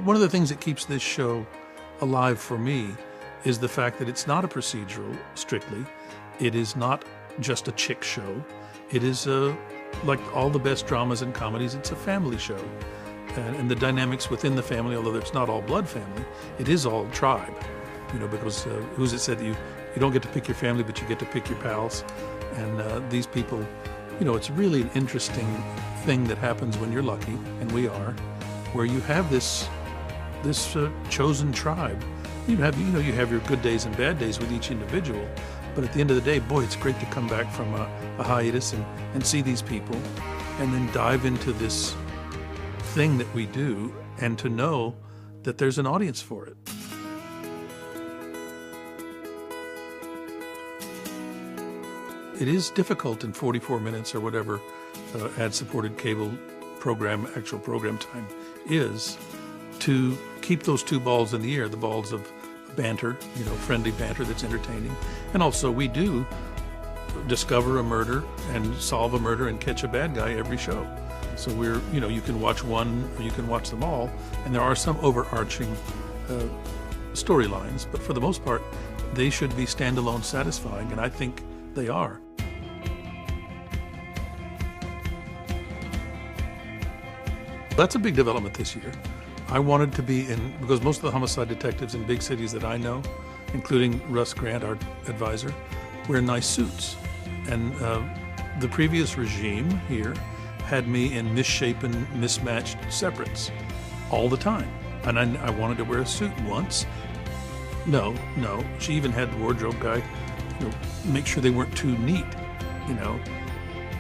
One of the things that keeps this show alive for me is the fact that it's not a procedural, strictly. It is not just a chick show. It is, like all the best dramas and comedies, it's a family show. And the dynamics within the family, although it's not all blood family, it is all tribe. You know, because who's it said that you don't get to pick your family, but you get to pick your pals. And these people, you know, it's really an interesting thing that happens when you're lucky, and we are, where you have this chosen tribe. You have your good days and bad days with each individual, but at the end of the day, boy, it's great to come back from a hiatus and see these people, and then dive into this thing that we do, and to know that there's an audience for it. It is difficult in 44 minutes or whatever ad-supported cable program, actual program time is, to keep those two balls in the air, the balls of banter, you know, friendly banter that's entertaining. And also we do discover a murder and solve a murder and catch a bad guy every show. So we're, you know, you can watch one or you can watch them all, and there are some overarching storylines, but for the most part, they should be standalone satisfying, and I think they are. That's a big development this year. I wanted to be in, because most of the homicide detectives in big cities that I know, including Russ Grant, our advisor, wear nice suits. And the previous regime here had me in misshapen, mismatched separates all the time. And I wanted to wear a suit once. No, she even had the wardrobe guy, you know, make sure they weren't too neat, you know.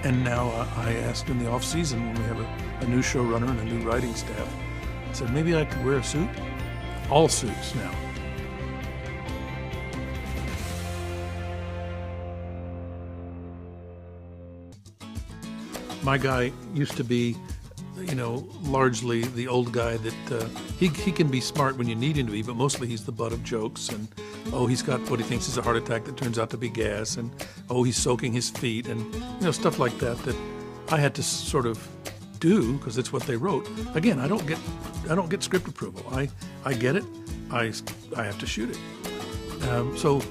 And now I asked in the off season, when we have a new showrunner and a new writing staff, I said, maybe I could wear a suit? All suits now. My guy used to be, you know, largely the old guy that he can be smart when you need him to be, but mostly he's the butt of jokes. And he's got what he thinks is a heart attack that turns out to be gas, and he's soaking his feet, and you know, stuff like that I had to sort of do because it's what they wrote. Again, I don't get script approval. I get it. I have to shoot it. So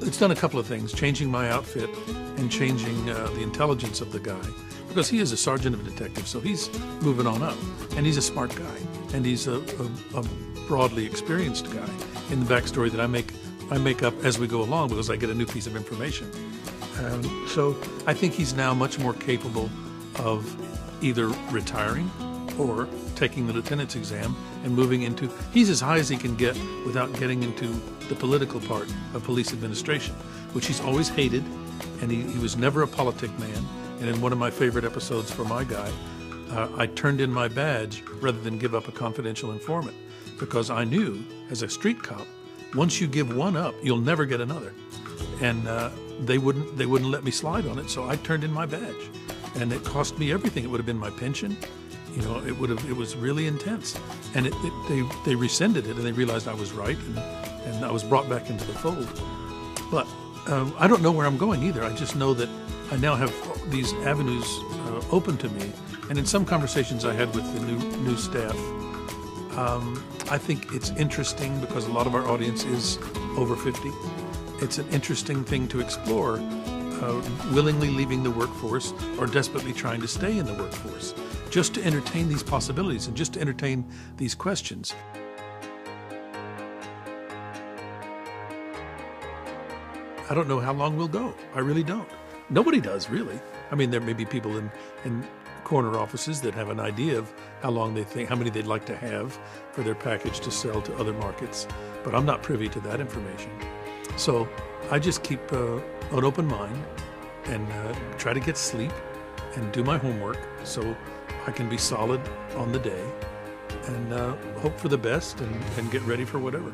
it's done a couple of things: changing my outfit and changing the intelligence of the guy. Because he is a sergeant of detectives, so he's moving on up. And he's a smart guy. And he's a broadly experienced guy. In the backstory that I make up as we go along because I get a new piece of information. So I think he's now much more capable of either retiring or taking the lieutenant's exam and moving into, he's as high as he can get without getting into the political part of police administration, which he's always hated, and he was never a politic man. And in one of my favorite episodes for my guy, I turned in my badge rather than give up a confidential informant, because I knew as a street cop, once you give one up, you'll never get another. And they wouldn't let me slide on it, so I turned in my badge. And it cost me everything. It would have been my pension. You know, it was really intense. And they rescinded it, and they realized I was right, and I was brought back into the fold. But I don't know where I'm going either. I just know that I now have these avenues open to me. And in some conversations I had with the new staff, I think it's interesting because a lot of our audience is over 50. It's an interesting thing to explore, willingly leaving the workforce or desperately trying to stay in the workforce, just to entertain these possibilities and just to entertain these questions. I don't know how long we'll go. I really don't. Nobody does, really. I mean, there may be people in corner offices that have an idea of how long they think, how many they'd like to have for their package to sell to other markets, but I'm not privy to that information. So I just keep an open mind and try to get sleep and do my homework so I can be solid on the day and hope for the best and get ready for whatever.